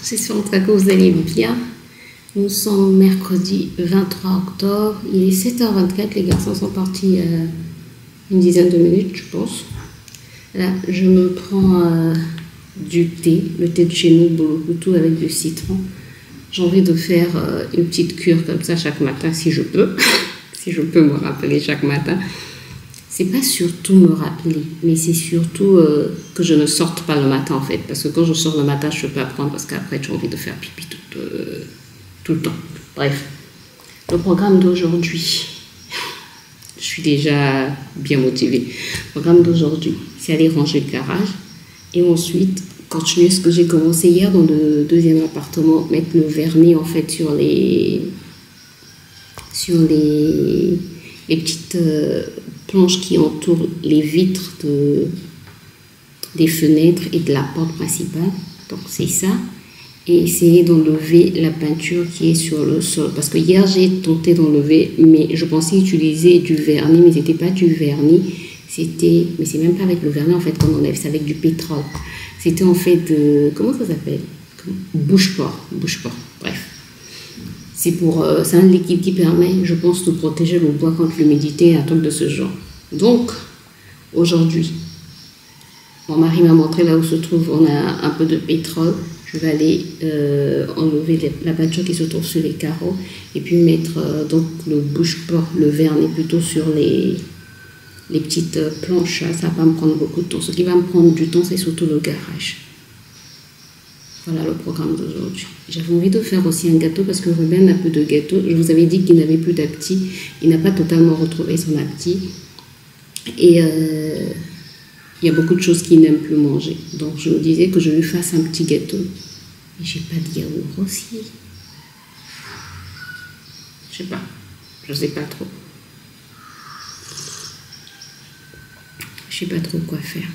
J'espère que vous allez bien. Nous sommes mercredi 23 octobre. Il est 7h24. Les garçons sont partis une dizaine de minutes, je pense. Là, je me prends du thé, le thé de chez nous, Bolokutu avec du citron. J'ai envie de faire une petite cure comme ça chaque matin, si je peux. Si je peux me rappeler chaque matin. C'est pas surtout me rappeler, mais c'est surtout que je ne sorte pas le matin en fait. Parce que quand je sors le matin, je ne peux pas prendre parce qu'après j'ai envie de faire pipi tout le temps. Bref, le programme d'aujourd'hui, je suis déjà bien motivée. Le programme d'aujourd'hui, c'est aller ranger le garage et ensuite continuer ce que j'ai commencé hier dans le deuxième appartement, mettre le vernis en fait sur les petites planches qui entourent les vitres des fenêtres et de la porte principale. Donc c'est ça. Et essayer d'enlever la peinture qui est sur le sol. Parce que hier j'ai tenté d'enlever, mais je pensais utiliser du vernis, mais c'était pas du vernis. Mais c'est même pas avec le vernis en fait qu'on enlève, c'est avec du pétrole. C'était en fait comment ça s'appelle? Bouche-port. Bref. C'est un liquide qui permet, je pense, de protéger le bois contre l'humidité et un truc de ce genre. Donc, aujourd'hui, mon mari m'a montré là où se trouve, on a un peu de pétrole. Je vais aller enlever la peinture qui se trouve sur les carreaux et puis mettre donc le bouche-port, le vernis plutôt sur les petites planches. Ça va pas me prendre beaucoup de temps. Ce qui va me prendre du temps, c'est surtout le garage. Voilà le programme d'aujourd'hui. J'avais envie de faire aussi un gâteau parce que Ruben n'a plus de gâteau. Je vous avais dit qu'il n'avait plus d'apti. Il n'a pas totalement retrouvé son apti. Et il y a beaucoup de choses qu'il n'aime plus manger. Donc je me disais que je lui fasse un petit gâteau. Mais j'ai pas de yaourt aussi. Je sais pas trop. Je sais pas trop quoi faire.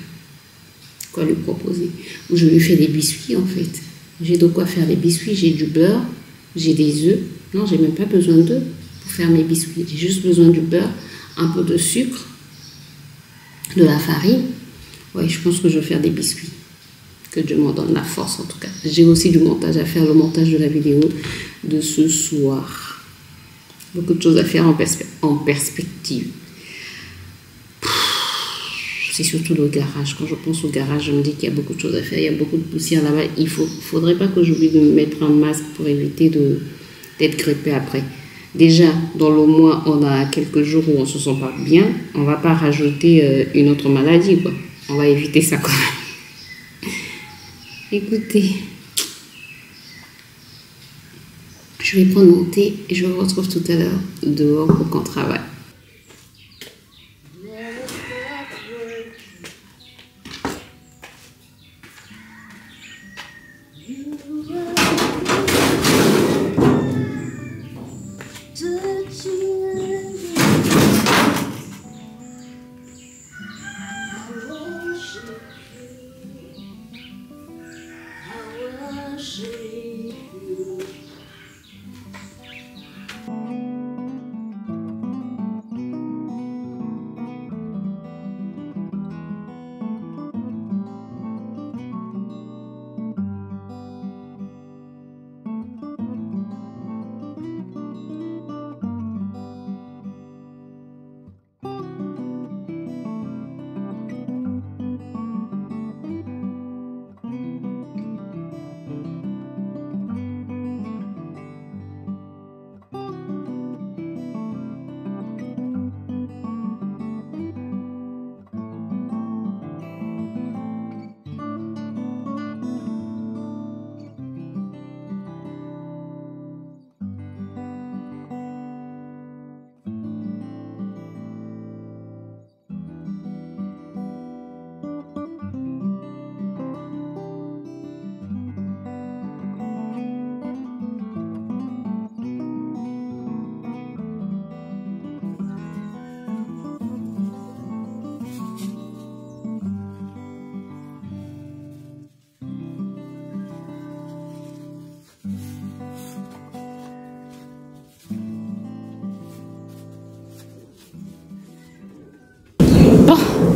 Quoi lui proposer. Ou je lui fais des biscuits en fait. J'ai de quoi faire des biscuits, j'ai du beurre, j'ai des œufs. Non, j'ai même pas besoin d'œufs pour faire mes biscuits. J'ai juste besoin du beurre, un peu de sucre, de la farine. Ouais, je pense que je vais faire des biscuits. Que Dieu m'en donne la force en tout cas. J'ai aussi du montage à faire, le montage de la vidéo de ce soir. Beaucoup de choses à faire en perspective. C'est surtout le garage. Quand je pense au garage, je me dis qu'il y a beaucoup de choses à faire. Il y a beaucoup de poussière là-bas. Il ne faudrait pas que j'oublie de me mettre un masque pour éviter d'être grippée après. Déjà, dans le mois, on a quelques jours où on ne se sent pas bien. On ne va pas rajouter une autre maladie, quoi. On va éviter ça quand même. Écoutez, je vais prendre mon thé et je vous retrouve tout à l'heure dehors pour qu'on travaille.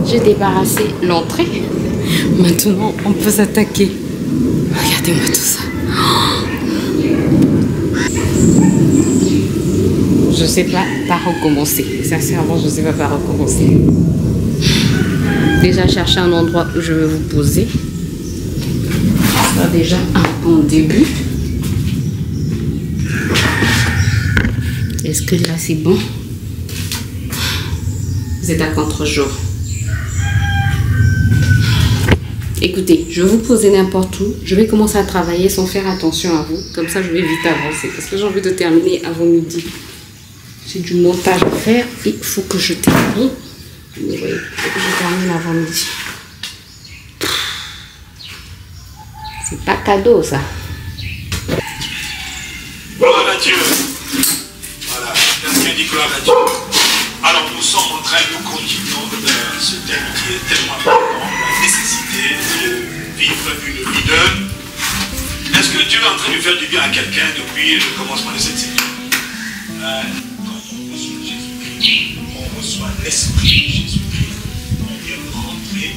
J'ai débarrassé l'entrée. Maintenant, on peut s'attaquer. Regardez-moi tout ça. sais pas par recommencer. Sincèrement, je ne sais pas par recommencer. Déjà, chercher un endroit où je vais vous poser. Ça sera déjà un bon début. Est-ce que là, c'est bon? Vous êtes à contre-jour. Écoutez, je vais vous poser n'importe où. Je vais commencer à travailler sans faire attention à vous. Comme ça, je vais vite avancer. Parce que j'ai envie de terminer avant midi. J'ai du montage à faire. Et il faut que je termine. Mais oui, il faut que je termine avant midi. C'est pas cadeau, ça. Gloire à Dieu. Voilà, quelqu'un dit gloire à Dieu. Alors nous sommes en train, nous continuons ce thème qui est tellement important, la nécessité de vivre une vie de... Est-ce que Dieu est en train de faire du bien à quelqu'un depuis le commencement de cette série? Quand on reçoit Jésus-Christ, on reçoit l'Esprit de Jésus-Christ. On vient de rentrer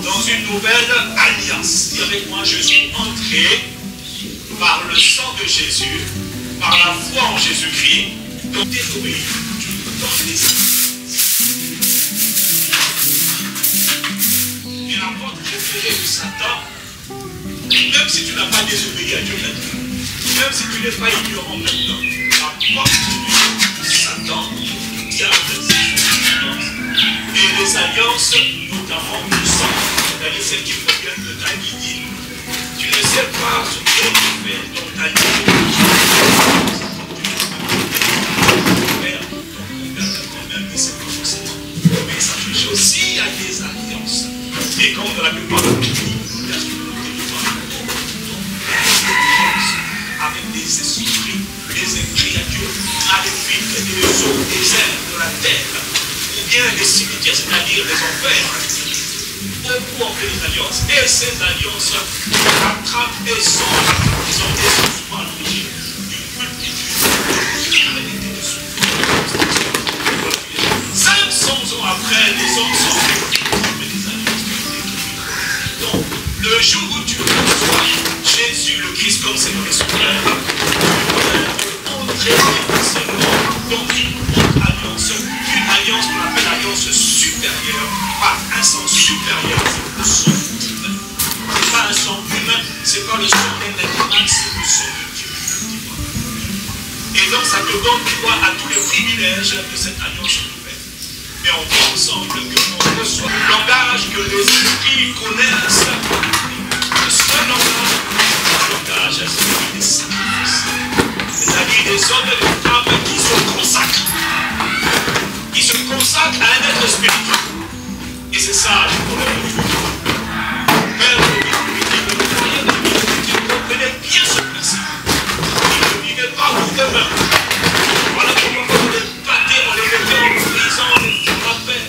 dans une nouvelle alliance. Dis avec moi, je suis entré par le sang de Jésus, par la foi en Jésus-Christ, dans désobéir, dans les... Et la porte préférée de Satan, même si tu n'as pas désobéi à Dieu maintenant, même si tu n'es pas ignorant maintenant, la porte de Satan, du diable, et les alliances, notamment le sang, c'est-à-dire celles qui proviennent de ta lignée. Tu ne sais pas ce que tu fais dans ta lignée. Mais ça touche aussi à des alliances. Et comme dans la plupart de nos pays, avec des esprits à Dieu, maléfiques, des eaux, des airs de la terre, ou bien des cimetières, c'est-à-dire des enfers. Beaucoup ont fait des alliances. Et ces alliances attrapent et sont souvent à l'origine d'une multitude de souffrances. 500 ans après, les hommes sont mais des alliances qui ont été écrites. Donc, le jour où tu reçois Jésus le Christ comme Seigneur et Sauveur, tu peux entrer seulement dans une autre alliance, une alliance qu'on appelle l'alliance supérieure, par un sang supérieur, le sang divin. Ce n'est pas un sang humain, ce n'est pas le sang d'un animal, c'est le sang de Dieu. Et donc ça te donne droit à tous les privilèges de cette alliance nouvelle. Mais on voit ensemble que l'on reçoit le langage que les esprits connaissent. Le seul langage, c'est celui des sacrifices. C'est-à-dire des hommes et des femmes qui se consacrent. Qui se consacrent à un être spirituel. Et c'est ça le problème du monde. Père de Dieu, comprenez bien ce principe. Ils ne vivaient pas pour demain. Voilà pourquoi on les battait, on les mettait en prison, on les frappait.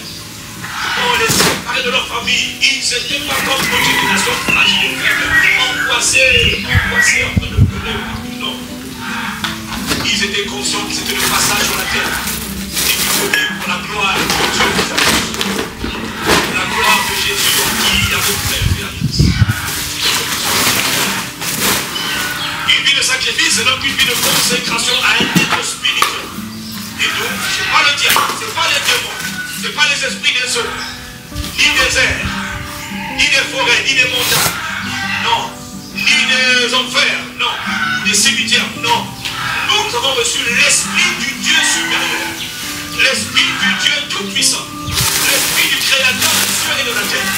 On les séparait de leur famille. Ils n'étaient pas comme notre génération fragile, angoissés en train de pleurer. Non. Ils étaient conscients que c'était le passage sur la terre. Et qu'ils venaient pour la gloire de Dieu. La gloire de Jésus qui avait fait l'alliance. Une vie de sacrifice, c'est donc une vie de consécration à un être spirituel. Et donc, ce n'est pas le diable, ce n'est pas les démons, ce n'est pas les esprits des eaux, ni des airs, ni des forêts, ni des montagnes, non, ni des enfers, non, des cimetières, non. Nous avons reçu l'esprit du Dieu supérieur, l'esprit du Dieu tout-puissant, l'esprit du Créateur du ciel et de la terre.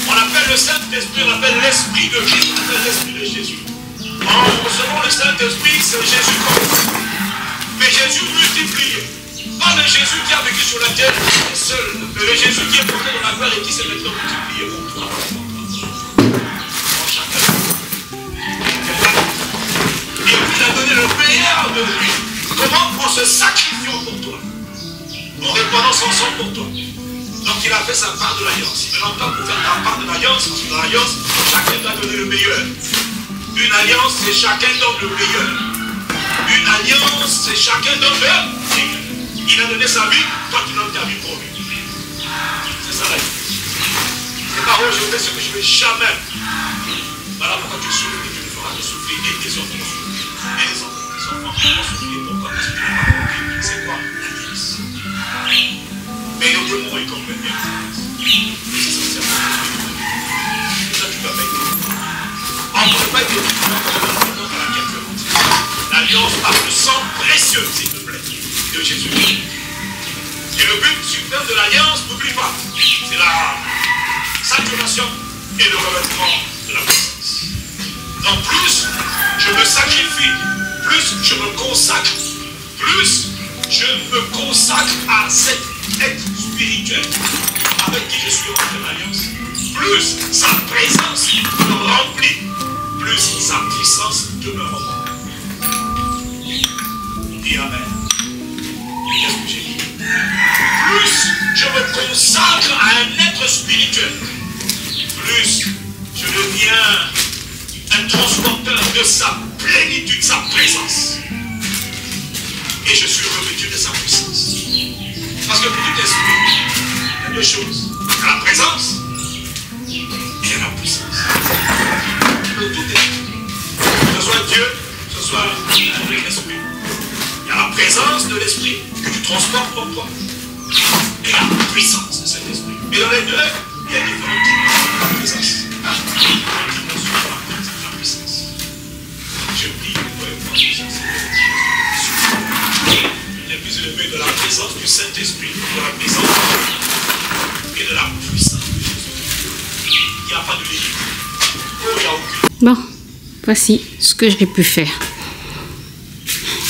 On appelle le Saint-Esprit, on appelle l'esprit de Christ, on appelle l'esprit de Jésus. En recevant le Saint-Esprit, c'est Jésus comme mais Jésus multiplié. Pas le Jésus qui a vécu sur la terre seul, mais le Jésus qui est porté dans la terre et qui s'est maintenant multiplié pour toi. En chacun. Et il a donné le meilleur de lui. Comment? En se sacrifiant pour toi. En répandant son sang pour toi. Donc il a fait sa part de l'alliance. Maintenant, pour faire ta part de l'alliance, parce que dans l'alliance, chacun doit donner le meilleur. Une alliance, c'est chacun donne le meilleur. Une alliance, c'est chacun donne le meilleur. Il a donné sa vie, toi tu donnes ta vie pour lui. C'est ça la vie. C'est pas oh, je fais ce que je ne fais jamais. Voilà pourquoi tu souffres et tu le fais. pas de souffrir et tes enfants vont souffrir. Et les enfants de tes enfants vont souffrir. Pourquoi? Parce que tu n'as pas compris. C'est quoi l'alliance? Mais le démon, il comprend bien l'alliance. C'est sincèrement. Ça, tu dois mettre. On ne peut pas être dans laquelle tu es rentré. L'alliance par le sang précieux, s'il te plaît, de Jésus. Et le but suprême de l'alliance, n'oublie pas, c'est la saturation et le revêtement de la puissance. Donc plus je me sacrifie, plus je me consacre, plus je me consacre à cet être spirituel avec qui je suis rentré en alliance, plus sa présence me remplit, plus sa puissance demeure en moi. Dis Amen. Qu'est-ce que j'ai dit? Plus je me consacre à un être spirituel, plus je deviens un transporteur de sa plénitude, sa présence. Et je suis revêtu de sa puissance. Parce que pour tout esprit, il y a deux choses. Il y a la présence et la puissance. Pour tout esprit, que ce soit Dieu, que ce soit l'esprit. Il y a la présence de l'esprit que tu transportes pour toi. Et la puissance de cet esprit. Et dans les deux, il y a différents types de présence. La puissance. Je prie pour le puissance. Il est plus élevé de la présence du Saint-Esprit, de la présence et de la puissance de Jésus. Il n'y a pas de limite. Oh, il n'y a aucune. Bon, voici ce que j'ai pu faire.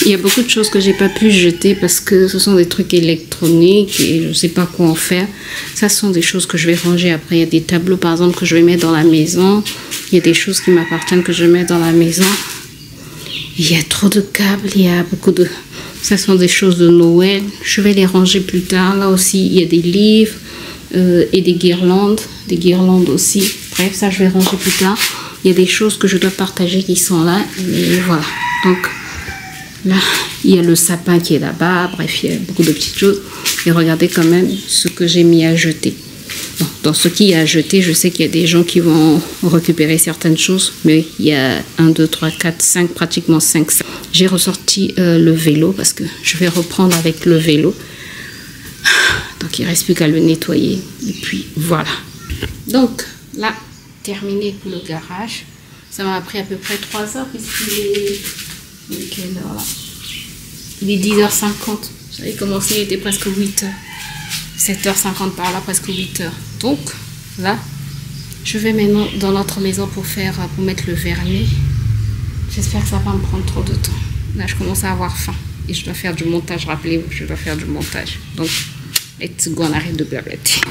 Il y a beaucoup de choses que j'ai pas pu jeter parce que ce sont des trucs électroniques et je ne sais pas quoi en faire. Ça, ce sont des choses que je vais ranger après. Il y a des tableaux, par exemple, que je vais mettre dans la maison. Il y a des choses qui m'appartiennent que je mets dans la maison. Il y a trop de câbles, il y a beaucoup de... Ça sont des choses de Noël. Je vais les ranger plus tard. Là aussi, il y a des livres et des guirlandes aussi. Bref, ça, je vais ranger plus tard. Il y a des choses que je dois partager qui sont là. Et voilà. Donc... là, il y a le sapin qui est là-bas. Bref, il y a beaucoup de petites choses. Et regardez quand même ce que j'ai mis à jeter. Bon, dans ce qui est à jeter, je sais qu'il y a des gens qui vont récupérer certaines choses. Mais il y a 1, 2, 3, 4, 5, pratiquement 5. J'ai ressorti le vélo parce que je vais reprendre avec le vélo. Donc, il ne reste plus qu'à le nettoyer. Et puis, voilà. Donc, là, terminé pour le garage. Ça m'a pris à peu près 3 heures puisqu'il est... quelle heure là? Il est 10h50. J'avais commencé, il était presque 8h. 7h50 par là, presque 8h. Donc, là, je vais maintenant dans notre maison pour mettre le vernis. J'espère que ça va me prendre trop de temps. Là, je commence à avoir faim. Et je dois faire du montage. Rappelez-vous, je dois faire du montage. Donc, let's go, on arrête de blablater.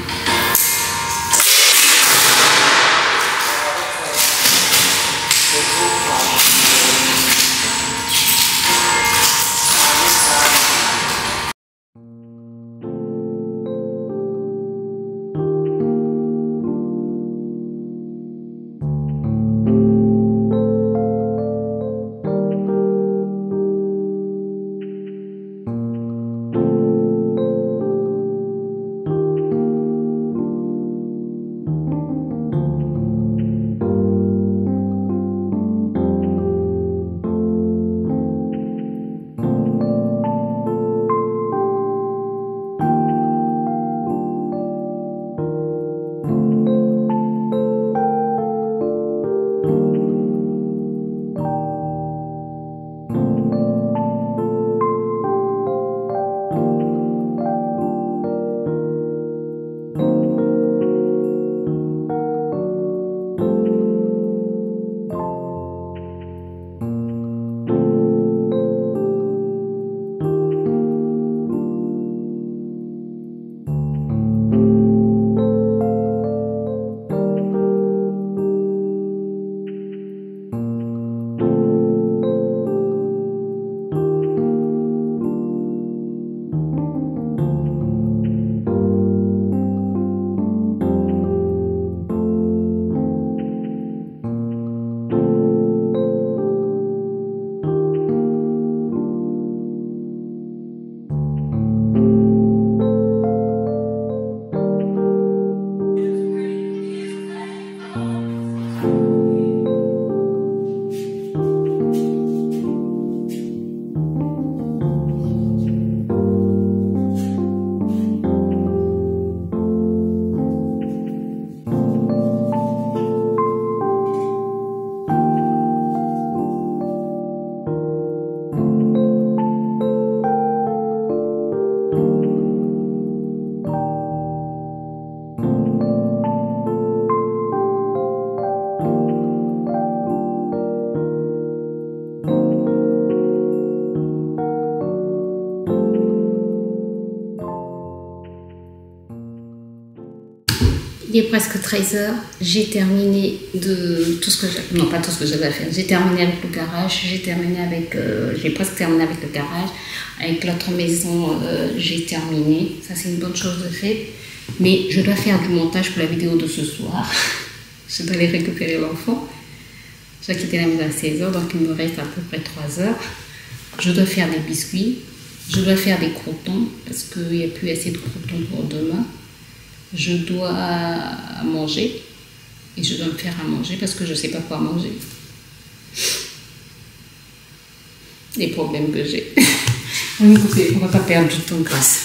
Il est presque 13h. J'ai terminé de tout ce que j'avais... Non, pas tout ce que j'avais à faire. J'ai terminé avec le garage. J'ai presque terminé avec le garage. Avec l'autre maison, j'ai terminé. Ça, c'est une bonne chose de fait. Mais je dois faire du montage pour la vidéo de ce soir. Je dois aller récupérer l'enfant. J'ai quitté la maison à 16h, donc il me reste à peu près 3 heures. Je dois faire des biscuits. Je dois faire des croûtons parce qu'il n'y a plus assez de croûtons pour demain. Je dois manger et je dois me faire à manger parce que je ne sais pas quoi manger. Les problèmes que j'ai. Écoutez, on ne va pas perdre du temps grâce.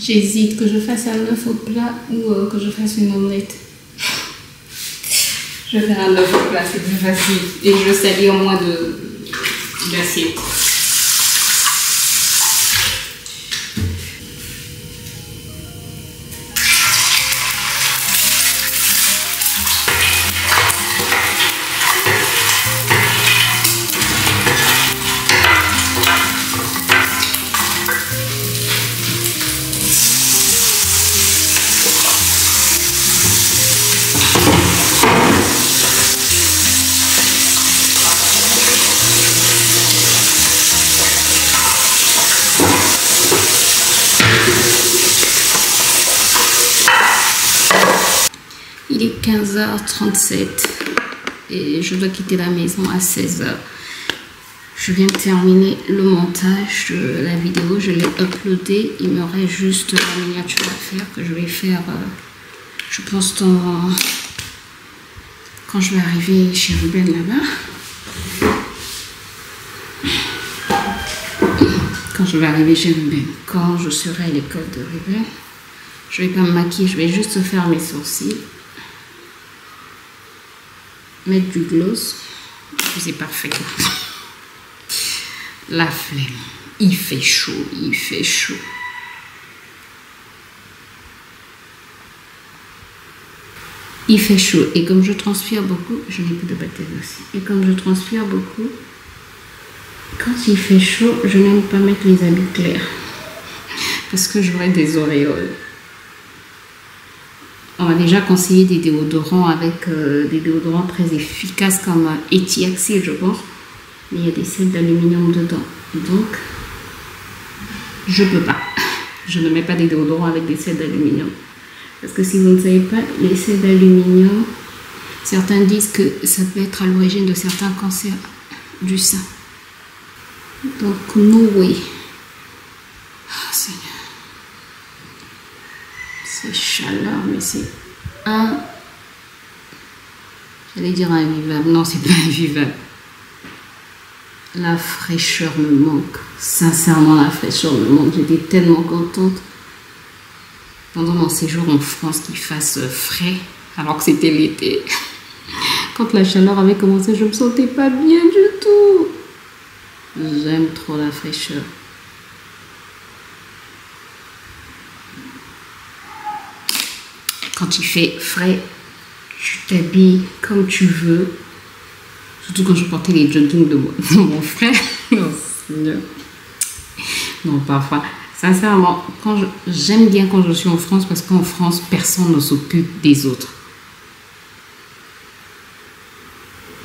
J'hésite que je fasse un œuf au plat ou que je fasse une omelette. Je vais faire un œuf plat, c'est plus facile. Et je salis au moins d'assiette. Il est 15h37 et je dois quitter la maison à 16h. Je viens de terminer le montage de la vidéo, je l'ai uploadé. Il me reste juste la miniature à faire que je vais faire, je pense, quand je vais arriver chez Ruben là-bas. Quand je vais arriver chez Ruben, quand je serai à l'école de Ruben, je vais pas me maquiller, je vais juste faire mes sourcils. Mettre du gloss, c'est parfait. La flemme, il fait chaud, il fait chaud. Il fait chaud et comme je transpire beaucoup, je n'ai plus de baptême aussi. Et comme je transpire beaucoup, quand il fait chaud, je n'aime pas mettre les habits clairs parce que j'aurai des auréoles. On m'a déjà conseillé des déodorants avec des déodorants très efficaces comme Etiaxil, je pense. Mais il y a des sels d'aluminium dedans. Donc, je peux pas. Je ne mets pas des déodorants avec des sels d'aluminium. Parce que si vous ne savez pas, les sels d'aluminium, certains disent que ça peut être à l'origine de certains cancers du sein. Donc, no way. Oh, Seigneur. C'est chaleur, mais c'est j'allais dire invivable. Non, c'est pas invivable. La fraîcheur me manque. Sincèrement, la fraîcheur me manque. J'étais tellement contente pendant mon séjour en France qu'il fasse frais, alors que c'était l'été. Quand la chaleur avait commencé, je me sentais pas bien du tout. J'aime trop la fraîcheur. Quand il fait frais, tu t'habilles comme tu veux. Surtout quand je portais les joggings de mon frère. Non, Seigneur. Non, parfois. Sincèrement, j'aime bien quand je suis en France parce qu'en France, personne ne s'occupe des autres.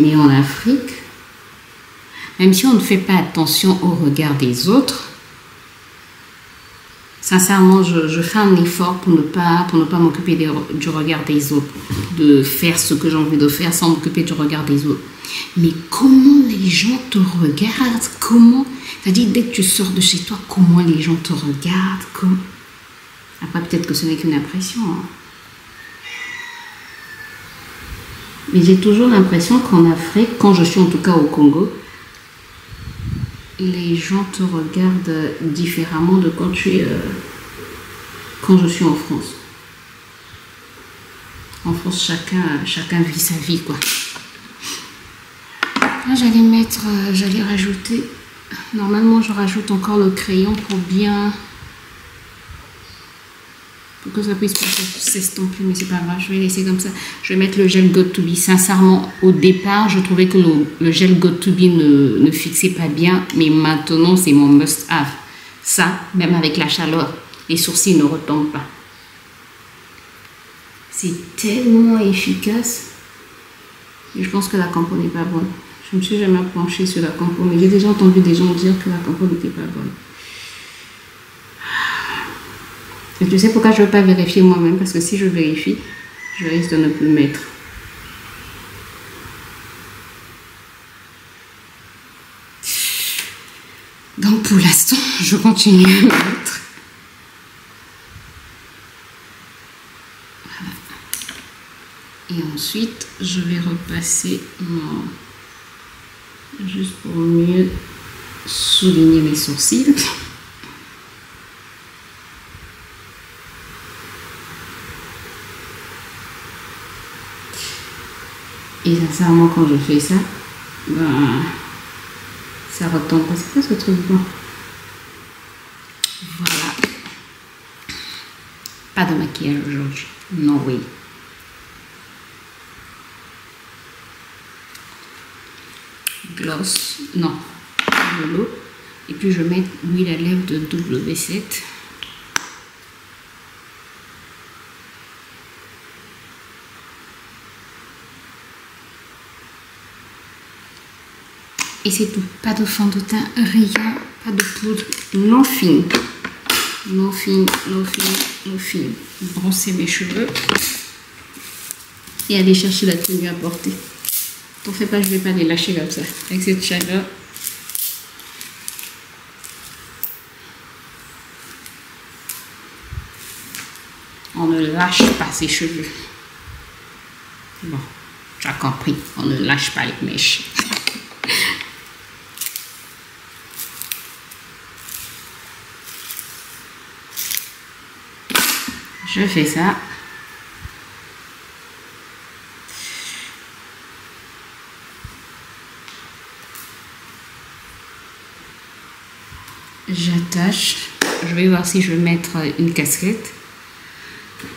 Mais en Afrique, même si on ne fait pas attention au regard des autres, sincèrement, je fais un effort pour ne pas m'occuper du regard des autres, de faire ce que j'ai envie de faire sans m'occuper du regard des autres. Mais comment les gens te regardent? Comment? C'est-à-dire, dès que tu sors de chez toi, comment les gens te regardent? Après, peut-être que ce n'est qu'une impression. Hein. Mais j'ai toujours l'impression qu'en Afrique, quand je suis en tout cas au Congo, les gens te regardent différemment de quand je suis en France. En France, chacun vit sa vie, quoi. Là, j'allais rajouter. Normalement, je rajoute encore le crayon pour que ça puisse pas s'estomper, mais c'est pas grave, je vais laisser comme ça. Je vais mettre le gel Got2b. Sincèrement, au départ, je trouvais que le gel Got2b ne fixait pas bien, mais maintenant, c'est mon must-have. Ça, même avec la chaleur, les sourcils ne retombent pas. C'est tellement efficace. Et je pense que la compo n'est pas bonne. Je ne me suis jamais penchée sur la compo, mais j'ai déjà entendu des gens dire que la compo n'était pas bonne. Et tu sais pourquoi je ne veux pas vérifier moi-même? Parce que si je vérifie, je risque de ne plus le mettre. Donc pour l'instant, je continue à mettre. Voilà. Et ensuite, je vais repasser juste pour mieux souligner mes sourcils. Et sincèrement, quand je fais ça, ben, ça retombe pas. C'est quoi ce truc blanc? Voilà. Pas de maquillage aujourd'hui. Non, oui. Gloss, non, de l'eau. Et puis je mets l'huile à lèvres de W7. Et c'est tout. Pas de fond de teint, rien. Pas de poudre. Non fine. Non fine, non fine, non fine. Brosser mes cheveux. Et aller chercher la tenue à porter. T'en fais pas, je vais pas les lâcher comme ça. Avec cette chaleur. On ne lâche pas ses cheveux. Bon, tu as compris. On ne lâche pas les mèches. Je fais ça. J'attache. Je vais voir si je vais mettre une casquette.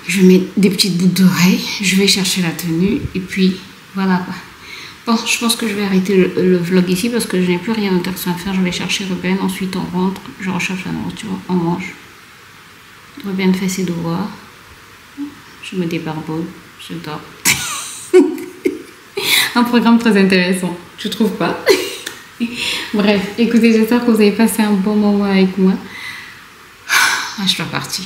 Je mets des petites boucles d'oreilles. Je vais chercher la tenue. Et puis, voilà. Bon, je pense que je vais arrêter le vlog ici parce que je n'ai plus rien d'intéressant à faire. Je vais chercher Ruben. Ensuite, on rentre. Je recherche la nourriture. On mange. Ruben fait ses devoirs. Je me débarbonne. Je dors. Un programme très intéressant. Tu trouves pas? Bref, écoutez, j'espère que vous avez passé un bon moment avec moi. Je dois partir.